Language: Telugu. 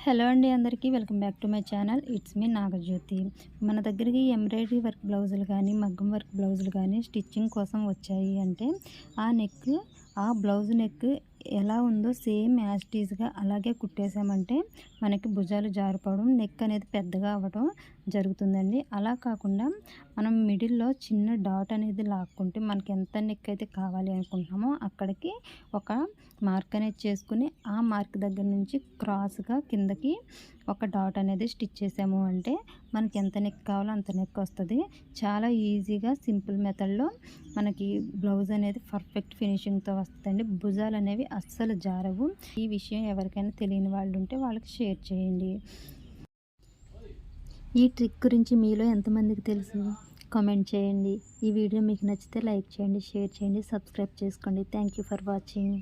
హలో అండి అందరికీ welcome back to my channel. It's me Nagajyothi. మన దగ్గరికి ఎంబ్రాయిడరీ వర్క్ బ్లౌజులు కానీ మగ్గం వర్క్ బ్లౌజులు కానీ స్టిచ్చింగ్ కోసం వచ్చాయి అంటే ఆ బ్లౌజ్ నెక్ ఎలా ఉందో సేమ్ యాజ్ టీజ్గా అలాగే కుట్టేసామంటే మనకి భుజాలు జారిపోవడం, నెక్ అనేది పెద్దగా అవ్వడం జరుగుతుందండి. అలా కాకుండా మనం మిడిల్లో చిన్న డాట్ అనేది లాక్కుంటే మనకి ఎంత నెక్ అయితే కావాలి అనుకుంటున్నామో అక్కడికి ఒక మార్క్ అనేది చేసుకుని ఆ మార్క్ దగ్గర నుంచి క్రాస్గా కిందకి ఒక డాట్ అనేది స్టిచ్ చేసాము అంటే మనకి ఎంత నెక్ కావాలో అంత నెక్ వస్తుంది. చాలా ఈజీగా సింపుల్ మెథడ్లో మనకి బ్లౌజ్ అనేది పర్ఫెక్ట్ ఫినిషింగ్తో వస్తుందండి. భుజాలు అనేవి అస్సలు జారవు. ఈ విషయం ఎవరికైనా తెలియని వాళ్ళు ఉంటే వాళ్ళకి షేర్ చేయండి. ఈ ట్రిక్ గురించి మీలో ఎంతమందికి తెలుసు కామెంట్ చేయండి. ఈ వీడియో మీకు నచ్చితే లైక్ చేయండి, షేర్ చేయండి, సబ్స్క్రైబ్ చేసుకోండి. Thank you for watching.